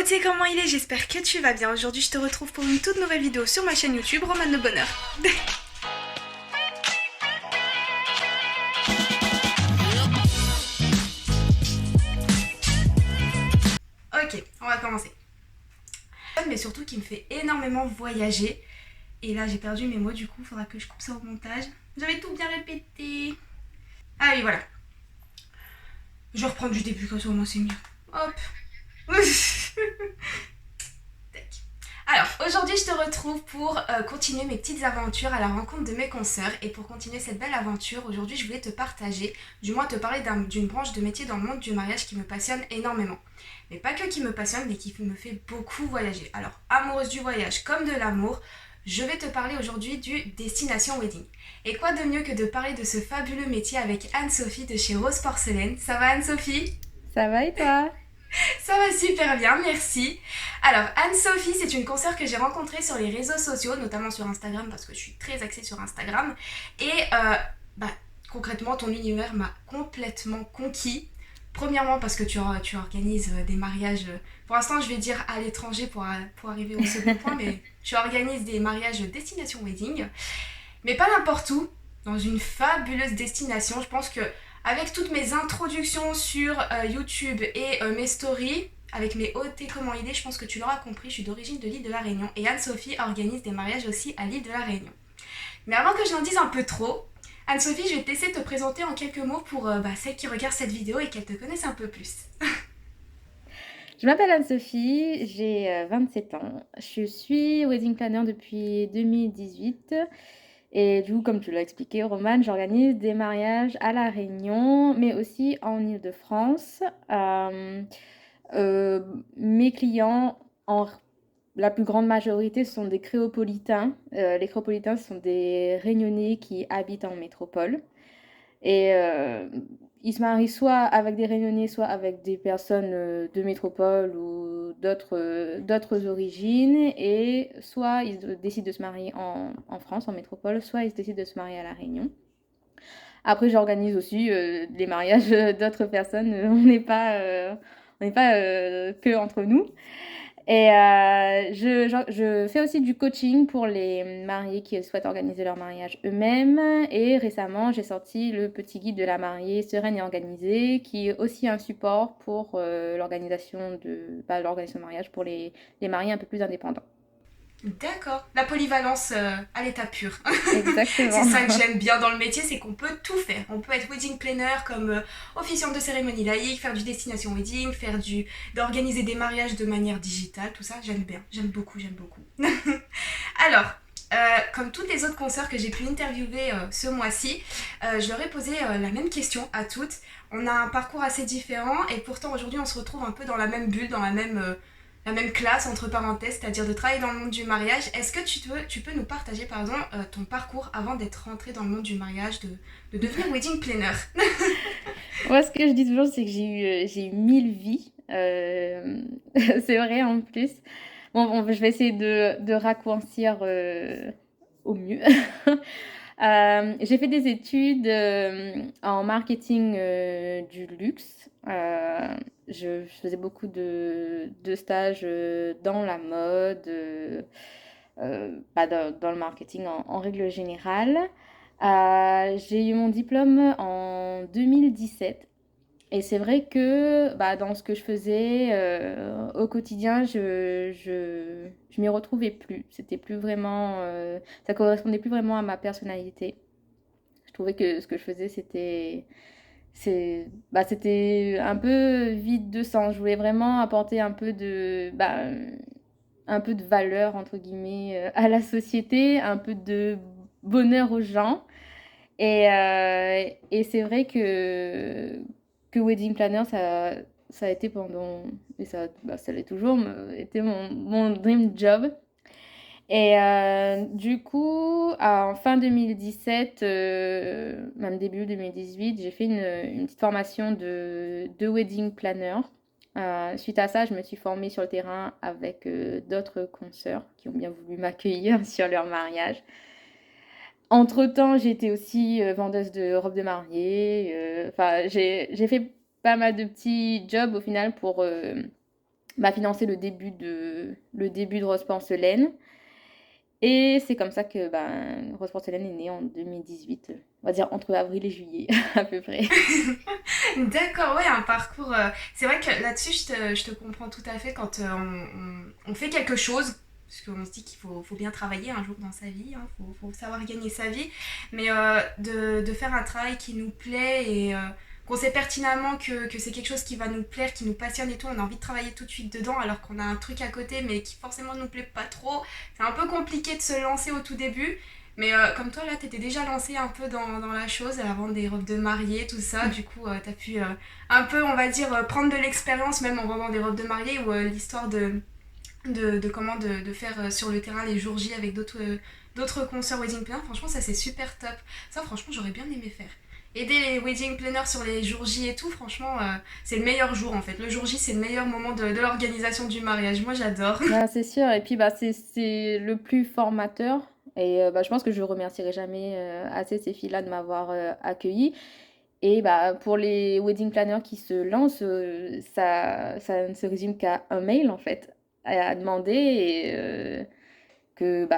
Beauté, comment il est? J'espère que tu vas bien. Aujourd'hui, je te retrouve pour une toute nouvelle vidéo sur ma chaîne YouTube, Romane le Bonheur. Ok, on va commencer. Mais surtout qui me fait énormément voyager. Et là, j'ai perdu mes mots, du coup, il faudra que je coupe ça au montage. J'avais tout bien répété. Ah oui, voilà. Je vais reprendre du début, comme ça au moins c'est mieux. Hop. Alors, aujourd'hui, je te retrouve pour continuer mes petites aventures à la rencontre de mes consoeurs. Et pour continuer cette belle aventure, aujourd'hui, je voulais te partager, du moins te parler d'une branche de métier dans le monde du mariage qui me passionne énormément. Mais pas que qui me passionne, mais qui me fait beaucoup voyager. Alors, amoureuse du voyage comme de l'amour, je vais te parler aujourd'hui du Destination Wedding. Et quoi de mieux que de parler de ce fabuleux métier avec Anne-Sophie de chez Rose Porcelaine. Ça va Anne-Sophie? Ça va et toi? Ça va super bien, merci. Alors, Anne-Sophie, c'est une consoeur que j'ai rencontrée sur les réseaux sociaux, notamment sur Instagram, parce que je suis très axée sur Instagram. Et bah, concrètement, ton univers m'a complètement conquis. Premièrement, parce que tu organises des mariages, pour l'instant, je vais dire à l'étranger pour arriver au second point, mais tu organises des mariages destination wedding, mais pas n'importe où, dans une fabuleuse destination. Je pense que avec toutes mes introductions sur YouTube et mes stories, avec mes OT comment idées, je pense que tu l'auras compris, je suis d'origine de l'île de la Réunion et Anne-Sophie organise des mariages aussi à l'île de la Réunion. Mais avant que je n'en dise un peu trop, Anne-Sophie, je vais te laisser te présenter en quelques mots pour celles qui regardent cette vidéo et qu'elles te connaissent un peu plus. Je m'appelle Anne-Sophie, j'ai 27 ans. Je suis wedding planner depuis 2018 et du coup, comme tu l'as expliqué, Romane, j'organise des mariages à La Réunion, mais aussi en Île-de-France. Euh, Mes clients, en la plus grande majorité, ce sont des créopolitains. Les créopolitains sont des Réunionnais qui habitent en métropole. Et ils se marient soit avec des Réunionnais, soit avec des personnes de métropole ou d'autres origines. Et soit ils décident de se marier en France, en métropole, soit ils décident de se marier à La Réunion. Après, j'organise aussi les mariages d'autres personnes. On n'est pas que entre nous. Et je fais aussi du coaching pour les mariés qui souhaitent organiser leur mariage eux-mêmes. Et récemment, j'ai sorti le petit guide de la mariée sereine et organisée, qui est aussi un support pour l'organisation de mariage pour les mariés un peu plus indépendants. D'accord, la polyvalence à l'état pur. C'est Exactement. ça que j'aime bien dans le métier, c'est qu'on peut tout faire. On peut être wedding planner comme officiante de cérémonie laïque, faire du destination wedding, d'organiser des mariages de manière digitale, tout ça, j'aime bien, j'aime beaucoup, j'aime beaucoup. Alors, comme toutes les autres consoeurs que j'ai pu interviewer ce mois-ci, je leur ai posé la même question à toutes. On a un parcours assez différent et pourtant aujourd'hui on se retrouve un peu dans la même bulle, dans la même classe entre parenthèses, c'est-à-dire de travailler dans le monde du mariage. Est-ce que tu peux nous partager par exemple ton parcours avant d'être rentrée dans le monde du mariage, de devenir wedding planner? Moi, ce que je dis toujours, c'est que j'ai eu 1000 vies. C'est vrai en plus. Bon, je vais essayer de raccourcir au mieux. J'ai fait des études en marketing du luxe. Je faisais beaucoup de stages dans la mode, dans le marketing en règle générale. J'ai eu mon diplôme en 2017. Et c'est vrai que dans ce que je faisais au quotidien, je m'y retrouvais plus. C'était plus vraiment, ça correspondait plus vraiment à ma personnalité. Je trouvais que ce que je faisais, c'était un peu vide de sens. Je voulais vraiment apporter un peu de valeur, entre guillemets, à la société, un peu de bonheur aux gens. Et c'est vrai que Wedding Planner, ça a été pendant, et ça l'est toujours, était mon dream job. Et du coup, en fin 2017, même début 2018, j'ai fait une petite formation de wedding planner. Suite à ça, je me suis formée sur le terrain avec d'autres consoeurs qui ont bien voulu m'accueillir sur leur mariage. Entre-temps, j'ai été aussi vendeuse de robes de mariée. Enfin, j'ai fait pas mal de petits jobs au final m'a financé le début de Rose Porcelaine. Et c'est comme ça que Rose Porcelaine est née en 2018, on va dire entre avril et juillet à peu près. D'accord, ouais, un parcours. C'est vrai que là-dessus, je te comprends tout à fait quand on fait quelque chose. Parce qu'on se dit qu'il faut bien travailler un jour dans sa vie, hein, faut savoir gagner sa vie. Mais de faire un travail qui nous plaît et qu'on sait pertinemment que c'est quelque chose qui va nous plaire, qui nous passionne et tout, on a envie de travailler tout de suite dedans alors qu'on a un truc à côté mais qui forcément ne nous plaît pas trop. C'est un peu compliqué de se lancer au tout début. Mais comme toi, là, t'étais déjà lancé un peu dans la chose, à vendre des robes de mariée, tout ça. Du coup, t'as pu un peu, on va dire, prendre de l'expérience même en vendant des robes de mariée ou l'histoire de comment de faire sur le terrain les jours J avec d'autres concerts wedding planners. Franchement, ça, c'est super top. Ça, franchement, j'aurais bien aimé faire. Aider les wedding planners sur les jours J et tout, franchement, c'est le meilleur jour en fait. Le jour J, c'est le meilleur moment de l'organisation du mariage. Moi, j'adore. Bah, c'est sûr, et puis c'est le plus formateur. Et je pense que je ne remercierai jamais assez ces filles-là de m'avoir accueillie. Et pour les wedding planners qui se lancent, ça ne se résume qu'à un mail en fait, à demander et que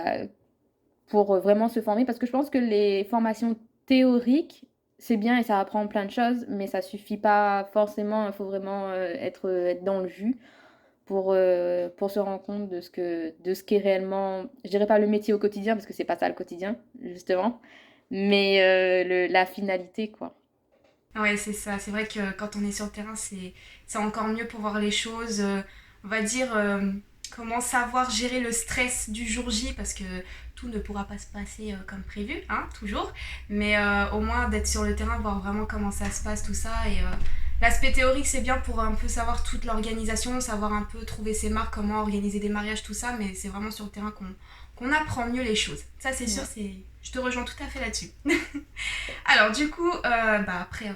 pour vraiment se former. Parce que je pense que les formations théoriques, c'est bien et ça apprend plein de choses, mais ça suffit pas forcément. Il faut vraiment être dans le jus pour se rendre compte de ce qu'est réellement, je dirais pas le métier au quotidien, parce que c'est pas ça le quotidien, justement, mais la finalité, quoi. Ouais, c'est ça. C'est vrai que quand on est sur le terrain, c'est encore mieux pour voir les choses. On va dire comment savoir gérer le stress du jour J parce que tout ne pourra pas se passer comme prévu, hein, toujours. Mais au moins d'être sur le terrain, voir vraiment comment ça se passe, tout ça. Et l'aspect théorique, c'est bien pour un peu savoir toute l'organisation, savoir un peu trouver ses marques, comment organiser des mariages, tout ça. Mais c'est vraiment sur le terrain qu'on apprend mieux les choses. Ça, c'est sûr, Ouais. je te rejoins tout à fait là-dessus. Alors du coup, après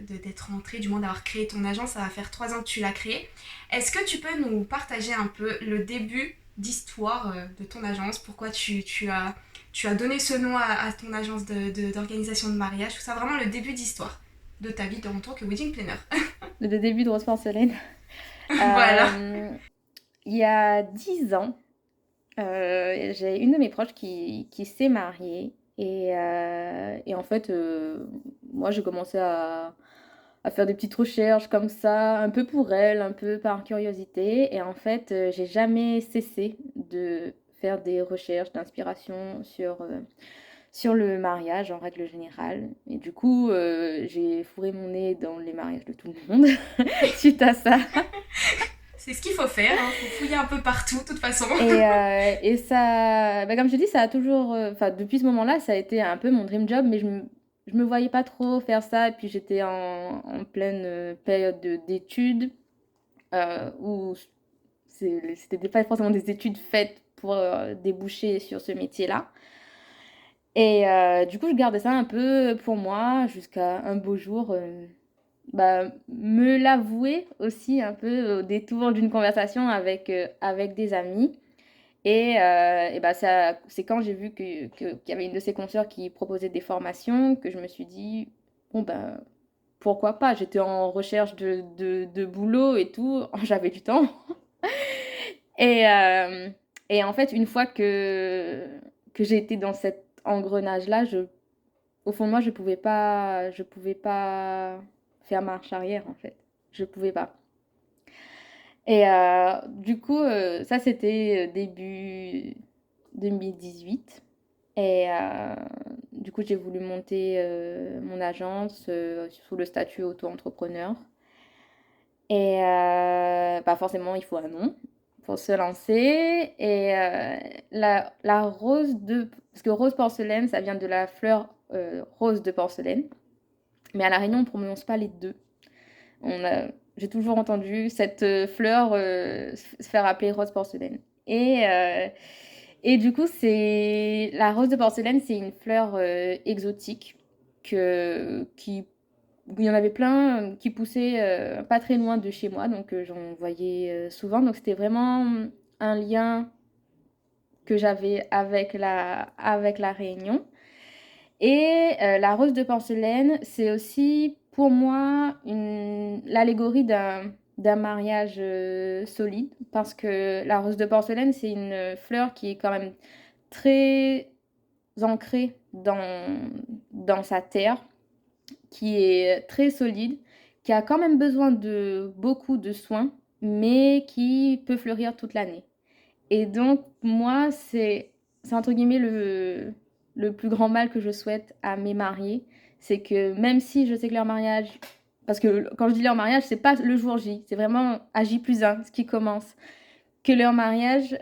d'être rentrée, du moins d'avoir créé ton agence, ça va faire 3 ans que tu l'as créée. Est-ce que tu peux nous partager un peu le début d'histoire de ton agence? Pourquoi tu as donné ce nom à ton agence d'organisation de mariage? Tout ça, vraiment le début d'histoire de ta vie en tant que wedding planner. Le début de Rose Porcelaine. Voilà. Euh, il y a 10 ans, j'ai une de mes proches qui s'est mariée. Et en fait, moi, j'ai commencé à faire des petites recherches comme ça, un peu pour elle, un peu par curiosité. Et en fait, j'ai jamais cessé de faire des recherches d'inspiration sur le mariage en règle générale. Et du coup, j'ai fourré mon nez dans les mariages de tout le monde suite à ça. C'est ce qu'il faut faire, hein. Faut fouiller un peu partout, de toute façon. Et ça, comme je dis, ça a toujours, enfin, depuis ce moment-là, ça a été un peu mon dream job, mais je me voyais pas trop faire ça. Et puis j'étais en pleine période d'études où c'était pas forcément des études faites pour déboucher sur ce métier-là. Et du coup, je gardais ça un peu pour moi jusqu'à un beau jour me l'avouer aussi un peu au détour d'une conversation avec des amis. C'est quand j'ai vu qu'il y avait une de ses consoeurs qui proposait des formations que je me suis dit, bon pourquoi pas? J'étais en recherche de boulot et tout, j'avais du temps. Et, euh, et en fait, une fois que j'ai été dans cet engrenage-là, au fond de moi, je pouvais pas faire marche arrière, en fait. Je pouvais pas. Et du coup, ça, c'était début 2018. Et du coup, j'ai voulu monter mon agence sous le statut auto-entrepreneur. Et forcément, il faut un nom pour se lancer. Et la rose de... Parce que rose porcelaine, ça vient de la fleur rose de porcelaine. Mais à La Réunion, on ne prononce pas les deux. J'ai toujours entendu cette fleur se faire appeler rose porcelaine. Et, euh, et du coup, la rose de porcelaine, c'est une fleur exotique qui il y en avait plein qui poussaient pas très loin de chez moi, donc j'en voyais souvent. Donc c'était vraiment un lien que j'avais avec la Réunion. Et la rose de porcelaine, c'est aussi pour moi l'allégorie d'un mariage solide parce que la rose de porcelaine, c'est une fleur qui est quand même très ancrée dans sa terre, qui est très solide, qui a quand même besoin de beaucoup de soins, mais qui peut fleurir toute l'année. Et donc, moi, c'est entre guillemets le plus grand mal que je souhaite à mes mariés. C'est que même si je sais que leur mariage, parce que quand je dis leur mariage, c'est pas le jour J, c'est vraiment à J+1, ce qui commence. Que leur mariage,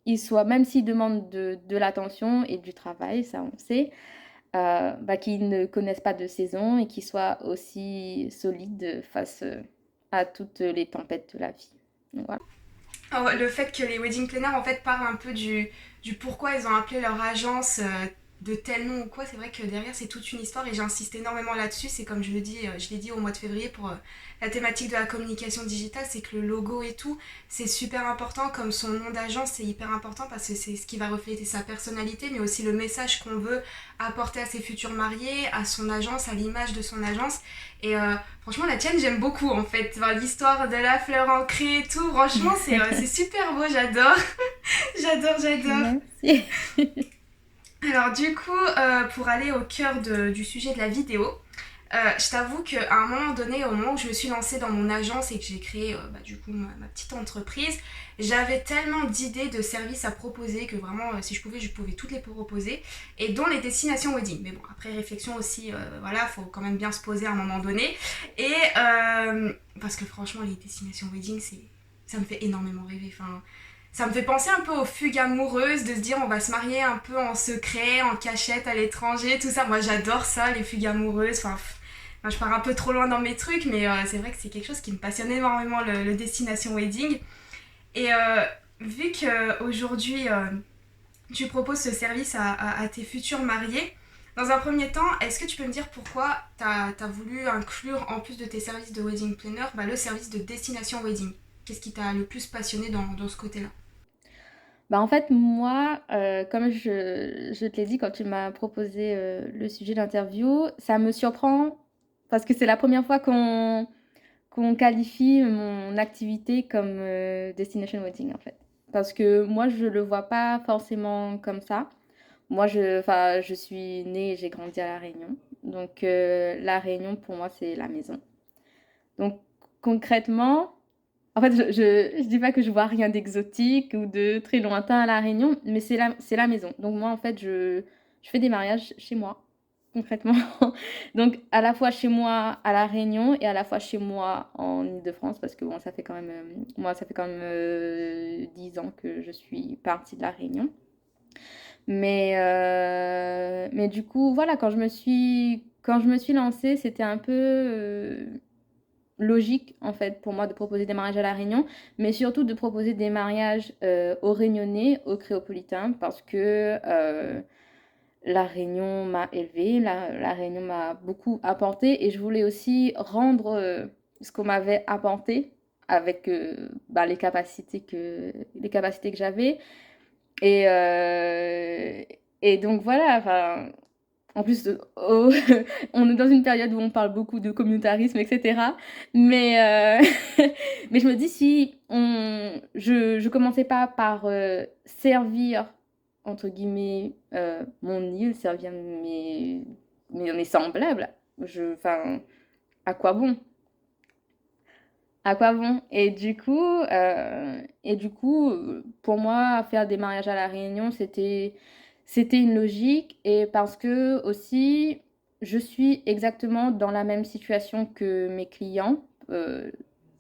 il soit, même s'ils demandent de l'attention et du travail, ça on sait, bah, qu'ils ne connaissent pas de saison et qu'ils soient aussi solides face à toutes les tempêtes de la vie. Donc, voilà. Le fait que les wedding planners en fait parlent un peu du pourquoi ils ont appelé leur agence de tel nom ou quoi, c'est vrai que derrière c'est toute une histoire et j'insiste énormément là-dessus. C'est comme je l'ai dit au mois de février pour la thématique de la communication digitale, c'est que le logo et tout c'est super important, comme son nom d'agence c'est hyper important parce que c'est ce qui va refléter sa personnalité mais aussi le message qu'on veut apporter à ses futurs mariés, à son agence, à l'image de son agence. Et franchement, la tienne, j'aime beaucoup en fait. Enfin, l'histoire de la fleur ancrée et tout, franchement, c'est super beau, j'adore. J'adore. Merci. Alors, du coup, pour aller au cœur du sujet de la vidéo, je t'avoue qu'à un moment donné, au moment où je me suis lancée dans mon agence et que j'ai créé du coup ma petite entreprise, j'avais tellement d'idées de services à proposer que vraiment, si je pouvais toutes les proposer, et dont les destinations wedding. Mais bon, après réflexion aussi, voilà, faut quand même bien se poser à un moment donné. Et parce que franchement, les destinations wedding, ça me fait énormément rêver. Enfin, ça me fait penser un peu aux fugues amoureuses, de se dire on va se marier un peu en secret, en cachette à l'étranger, tout ça. Moi j'adore ça, les fugues amoureuses. Enfin, je pars un peu trop loin dans mes trucs, mais c'est vrai que c'est quelque chose qui me passionne énormément, le destination wedding. Et vu qu'aujourd'hui tu proposes ce service à tes futurs mariés, dans un premier temps, est-ce que tu peux me dire pourquoi tu as voulu inclure, en plus de tes services de wedding planner, le service de destination wedding? Qu'est-ce qui t'a le plus passionné dans ce côté-là? Bah, en fait, moi, comme je te l'ai dit quand tu m'as proposé le sujet d'interview, ça me surprend parce que c'est la première fois qu'on qualifie mon activité comme destination wedding, en fait. Parce que moi, je le vois pas forcément comme ça. Moi, je suis née et j'ai grandi à La Réunion. Donc, La Réunion, pour moi, c'est la maison. Donc, concrètement, en fait, je dis pas que je vois rien d'exotique ou de très lointain à La Réunion, mais c'est la maison. Donc, moi, en fait, je fais des mariages chez moi, concrètement. Donc, à la fois chez moi à La Réunion et à la fois chez moi en Île-de-France, parce que bon, ça fait quand même, moi, ça fait quand même 10 ans que je suis partie de La Réunion. Mais du coup, voilà, quand je me suis lancée, c'était un peu logique, en fait, pour moi de proposer des mariages à La Réunion, mais surtout de proposer des mariages aux Réunionnais, aux Créopolitains, parce que La Réunion m'a élevée, la Réunion m'a beaucoup apporté, et je voulais aussi rendre ce qu'on m'avait apporté avec les capacités que j'avais. Et, euh, et donc voilà, enfin, en plus, on est dans une période où on parle beaucoup de communautarisme, etc. Mais, mais je me dis, si je commençais pas par servir, entre guillemets, mon île, servir mes semblables, enfin, à quoi bon? À quoi bon? Pour moi, faire des mariages à La Réunion, c'était une logique et parce que aussi, je suis exactement dans la même situation que mes clients.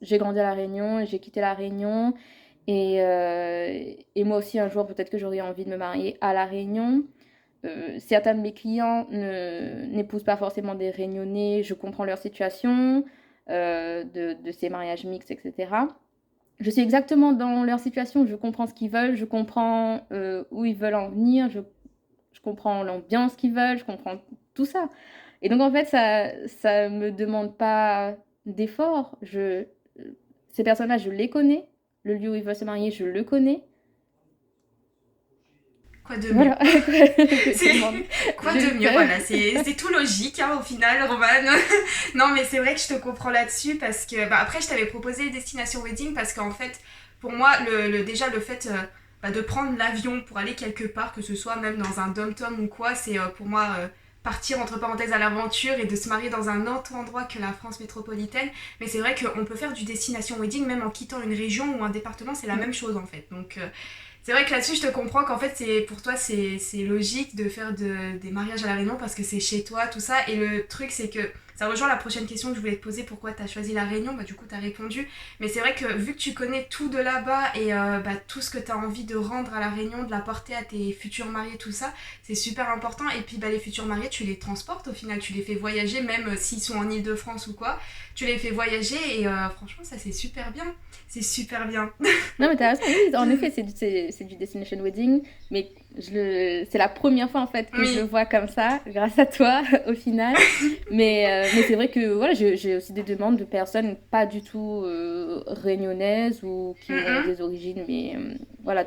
J'ai grandi à La Réunion, j'ai quitté La Réunion et moi aussi, un jour, peut-être que j'aurais envie de me marier à La Réunion. Certains de mes clients n'épousent pas forcément des Réunionnais, je comprends leur situation, de ces mariages mixtes, etc. Je suis exactement dans leur situation, je comprends ce qu'ils veulent, je comprends où ils veulent en venir, je comprends l'ambiance qu'ils veulent, je comprends tout ça. Et donc en fait, ça me demande pas d'effort. Ces personnes-là, je les connais. Le lieu où ils veulent se marier, je le connais. Quoi de mieux? Voilà, C'est effectivement. quoi de mieux? Je- Voilà, c'est tout logique hein, au final, Romane. Non, mais c'est vrai que je te comprends là-dessus parce que bah, après, je t'avais proposé Destination Wedding parce qu'en fait, pour moi, déjà le fait bah, de prendre l'avion pour aller quelque part, que ce soit même dans un dom-tom ou quoi, c'est pour moi partir entre parenthèses à l'aventure et de se marier dans un autre endroit que la France métropolitaine. Mais c'est vrai qu'on peut faire du Destination Wedding même en quittant une région ou un département, c'est la même chose en fait. Donc c'est vrai que là-dessus, je te comprends qu'en fait, pour toi, c'est logique de faire des mariages à La Réunion parce que c'est chez toi, tout ça. Et le truc, c'est que ça rejoint la prochaine question que je voulais te poser, pourquoi tu as choisi La Réunion. Bah, du coup, tu as répondu. Mais c'est vrai que vu que tu connais tout de là-bas et bah, tout ce que tu as envie de rendre à La Réunion, de l'apporter à tes futurs mariés, tout ça, c'est super important. Et puis, bah, les futurs mariés, tu les transportes au final, tu les fais voyager, même s'ils sont en Ile-de-France ou quoi. Tu les fais voyager et franchement, ça, c'est super bien. C'est super bien. Non, mais t'as raison, oui, en effet, c'est du destination wedding, mais c'est la première fois en fait que je le Oui. vois comme ça, grâce à toi, au final. Mais c'est vrai que voilà, j'ai aussi des demandes de personnes pas du tout réunionnaises ou qui ont Mm-mm. des origines, mais voilà,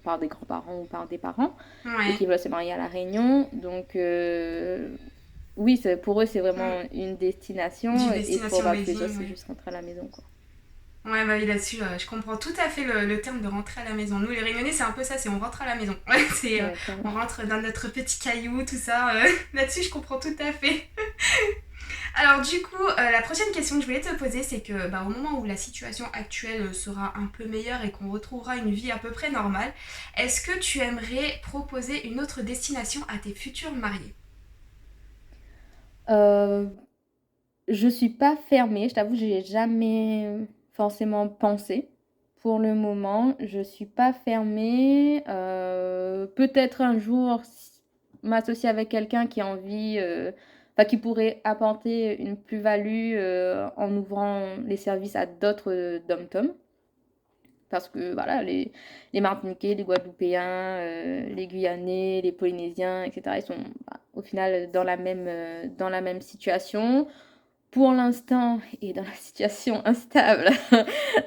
par des grands-parents ou par des parents, et Ouais. qui veulent se marier à La Réunion. Donc, oui, pour eux, c'est Mm. vraiment une Du destination, et pour destination bah, les autres, wedding, c'est ouais. juste rentrer à la maison, quoi. Ouais, bah oui, là-dessus, je comprends tout à fait le terme de rentrer à la maison. Nous, les Réunionnais, c'est un peu ça, c'est on rentre à la maison. Ouais, Ouais, clairement. on rentre dans notre petit caillou, tout ça. Là-dessus, je comprends tout à fait. Alors, du coup, la prochaine question que je voulais te poser, c'est que bah, au moment où la situation actuelle sera un peu meilleure et qu'on retrouvera une vie à peu près normale, est-ce que tu aimerais proposer une autre destination à tes futurs mariés? Euh, Je suis pas fermée, je t'avoue, j'y ai jamais forcément pensé. Pour le moment, je suis pas fermée. Peut-être un jour m'associer avec quelqu'un qui a envie, enfin qui pourrait apporter une plus-value en ouvrant les services à d'autres dom-toms. Parce que voilà, les Martiniquais, les Guadeloupéens, les Guyanais, les Polynésiens, etc., ils sont bah, au final dans la même situation. Pour l'instant et dans la situation instable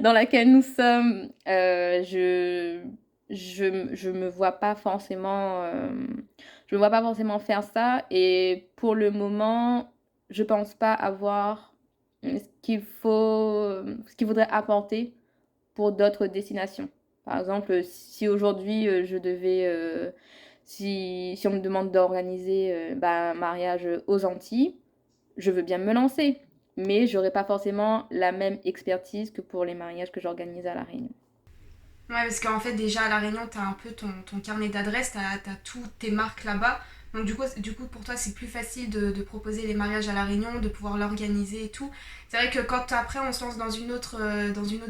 dans laquelle nous sommes, je me vois pas forcément, je me vois pas forcément faire ça, et pour le moment, je pense pas avoir, ce qu'il faudrait apporter pour d'autres destinations. Par exemple, si aujourd'hui, je devais, si on me demande d'organiser, bah, un mariage aux Antilles, je veux bien me lancer, mais j'aurais pas forcément la même expertise que pour les mariages que j'organise à La Réunion. Ouais, parce qu'en fait, déjà à La Réunion, t'as un peu ton carnet d'adresses, t'as toutes tes marques là-bas. Donc, du coup, pour toi, c'est plus facile de proposer les mariages à La Réunion, de pouvoir l'organiser et tout. C'est vrai que quand après on se lance dans une autre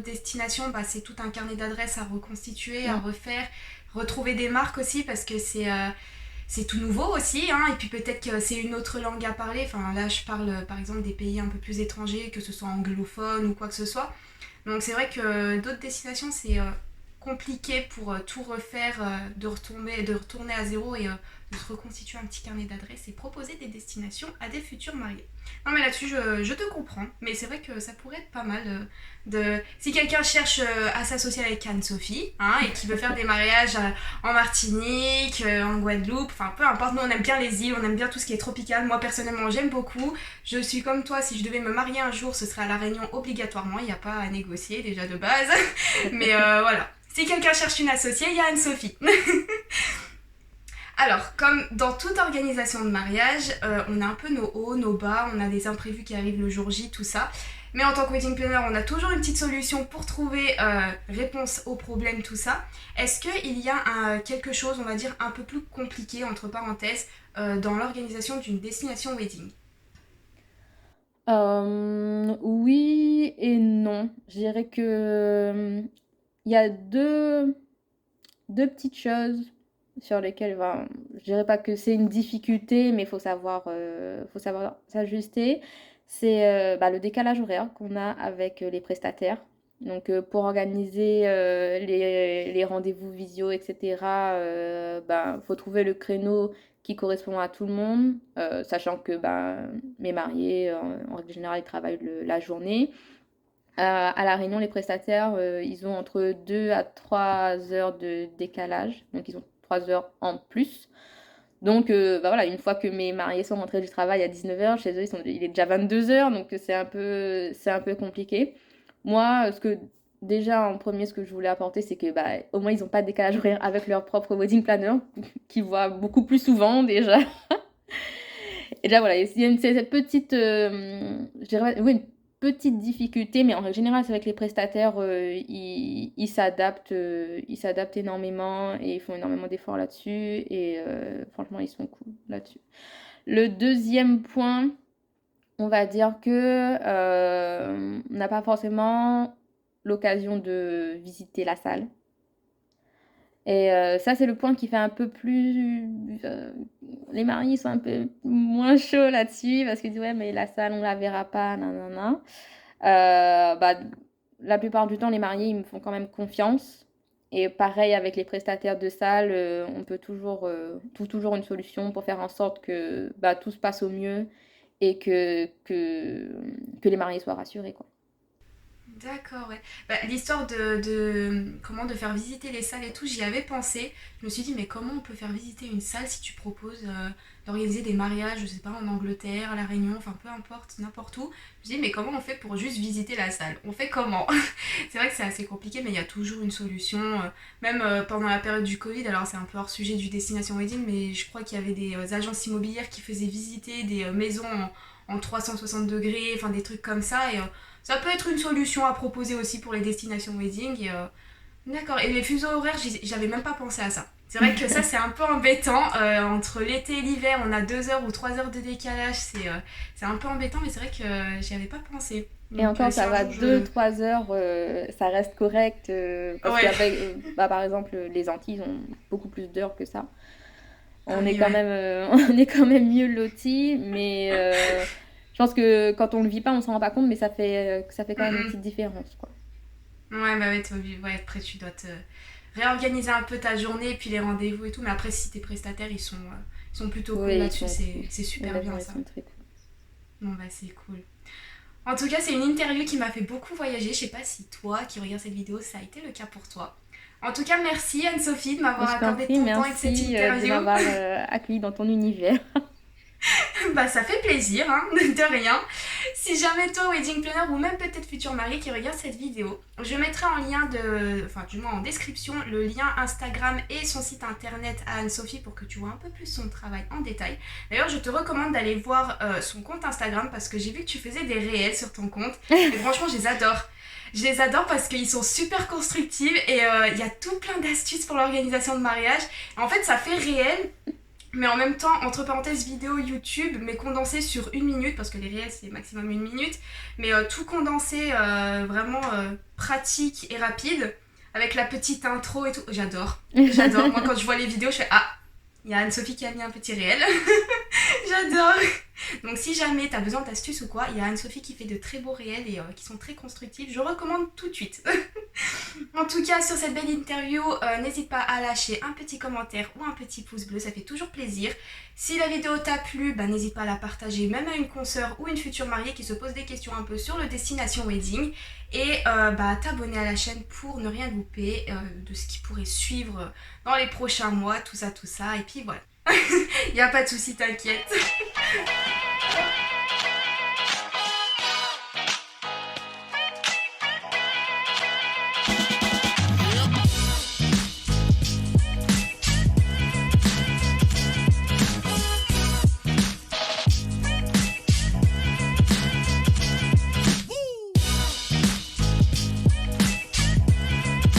destination, bah, c'est tout un carnet d'adresses à reconstituer, à Mm. refaire, retrouver des marques aussi, parce que c'est tout nouveau aussi, hein, et puis peut-être que c'est une autre langue à parler. Enfin, là, je parle par exemple des pays un peu plus étrangers, que ce soit anglophone ou quoi que ce soit. Donc c'est vrai que d'autres destinations, c'est compliqué pour tout refaire, de retourner à zéro et de se reconstituer un petit carnet d'adresses et proposer des destinations à des futurs mariés. Non mais là-dessus, je te comprends, mais c'est vrai que ça pourrait être pas mal si quelqu'un cherche à s'associer avec Anne-Sophie hein, et qui veut faire des mariages en Martinique, en Guadeloupe, enfin peu importe, nous on aime bien les îles, on aime bien tout ce qui est tropical. Moi personnellement j'aime beaucoup. Je suis comme toi, si je devais me marier un jour, ce serait à La Réunion obligatoirement, il n'y a pas à négocier déjà de base. Mais voilà. Si quelqu'un cherche une associée, il y a Anne-Sophie. Alors, comme dans toute organisation de mariage, on a un peu nos hauts, nos bas, on a des imprévus qui arrivent le jour J, tout ça. Mais en tant que wedding planner, on a toujours une petite solution pour trouver réponse aux problèmes, tout ça. Est-ce qu'il y a quelque chose, on va dire, un peu plus compliqué, entre parenthèses, dans l'organisation d'une destination wedding? Oui et non. Je dirais que il y a deux petites choses sur lesquelles, ben, je dirais pas que c'est une difficulté, mais faut savoir s'ajuster. C'est bah, le décalage horaire qu'on a avec les prestataires. Donc, pour organiser les rendez-vous visio, etc., ben, faut trouver le créneau qui correspond à tout le monde, sachant que ben, mes mariés, en règle générale, ils travaillent la journée. À La Réunion, les prestataires, ils ont entre 2 à 3 heures de décalage. Donc, ils ont 3 heures en plus. Donc, voilà, une fois que mes mariés sont rentrés du travail à 19h, chez eux, il est déjà 22h, donc c'est un peu compliqué. Moi, déjà, en premier, ce que je voulais apporter, c'est que, au moins, ils n'ont pas de décalage horaire avec leur propre wedding planner, qu'ils voient beaucoup plus souvent, déjà. Et déjà, voilà, il y a cette petite, je dirais, oui, une petite difficulté, mais en règle générale, c'est vrai que les prestataires, ils s'adaptent énormément et ils font énormément d'efforts là-dessus. Et franchement, ils sont cool là-dessus. Le deuxième point, on va dire que on n'a pas forcément l'occasion de visiter la salle. Et ça, c'est le point qui fait un peu plus... les mariés sont un peu moins chauds là-dessus parce qu'ils disent ouais, mais la salle, on la verra pas, nanana. La plupart du temps, les mariés, ils me font quand même confiance. Et pareil avec les prestataires de salle, on peut toujours trouve toujours une solution pour faire en sorte que tout se passe au mieux et que les mariés soient rassurés, quoi. D'accord, ouais. L'histoire comment de faire visiter les salles et tout, j'y avais pensé. Je me suis dit, mais comment on peut faire visiter une salle si tu proposes d'organiser des mariages, je sais pas, en Angleterre, à La Réunion, enfin peu importe, n'importe où. Je me suis dit, mais comment on fait pour juste visiter la salle? On fait comment? C'est vrai que c'est assez compliqué, mais il y a toujours une solution. Même pendant la période du Covid, alors c'est un peu hors sujet du Destination Wedding, mais je crois qu'il y avait des agences immobilières qui faisaient visiter des maisons en 360 degrés, enfin des trucs comme ça. Et ça peut être une solution à proposer aussi pour les destinations wedding. Et, d'accord. Et les fuseaux horaires, j'avais même pas pensé à ça. C'est vrai que ça, c'est un peu embêtant. Entre l'été et l'hiver, on a 2 heures ou 3 heures de décalage. C'est un peu embêtant, mais c'est vrai que j'y avais pas pensé. Et Donc, encore, si ça un va jour 2-3 heures, ça reste correct. Parce Ouais. qu'avec, par exemple, les Antilles, ils ont beaucoup plus d'heures que ça. On est Oui, quand ouais. même, on est quand même mieux lotis, mais je pense que quand on le vit pas, on s'en rend pas compte, mais ça fait quand même une petite différence, quoi. Ouais, ouais, ouais, après, tu dois te réorganiser un peu ta journée et puis les rendez-vous et tout. Mais après, si tes prestataires, ils sont plutôt cool Oui, là-dessus. C'est super bien honnêtement, ils ça. sont très cool. Bon, c'est cool. En tout cas, c'est une interview qui m'a fait beaucoup voyager. Je sais pas si toi, qui regardes cette vidéo, ça a été le cas pour toi. En tout cas, merci Anne-Sophie de Mais m'avoir je t'en accordé prie, ton temps et de cette merci de interview. m'avoir accueilli dans ton univers. Ça fait plaisir, hein, de rien. Si jamais toi, wedding planner ou même peut-être futur mari qui regarde cette vidéo, je mettrai enfin du moins en description, le lien Instagram et son site internet à Anne-Sophie pour que tu vois un peu plus son travail en détail. D'ailleurs, je te recommande d'aller voir son compte Instagram parce que j'ai vu que tu faisais des réels sur ton compte. Et franchement, je les adore. Je les adore parce qu'ils sont super constructifs et il y a tout plein d'astuces pour l'organisation de mariage. En fait, ça fait réel, mais en même temps, entre parenthèses, vidéo YouTube, mais condensé sur 1 minute, parce que les réels c'est maximum 1 minute, mais tout condensé, vraiment pratique et rapide, avec la petite intro et tout. J'adore, j'adore. Moi, quand je vois les vidéos, je fais ah, il y a Anne-Sophie qui a mis un petit réel. J'adore. Donc si jamais t'as besoin d'astuces ou quoi, il y a Anne-Sophie qui fait de très beaux réels et qui sont très constructifs. Je recommande tout de suite. En tout cas, sur cette belle interview, n'hésite pas à lâcher un petit commentaire ou un petit pouce bleu, ça fait toujours plaisir. Si la vidéo t'a plu, n'hésite pas à la partager même à une consoeur ou une future mariée qui se pose des questions un peu sur le Destination Wedding. Et t'abonner à la chaîne pour ne rien louper de ce qui pourrait suivre dans les prochains mois, tout ça. Et puis voilà. Y a pas de souci, t'inquiète.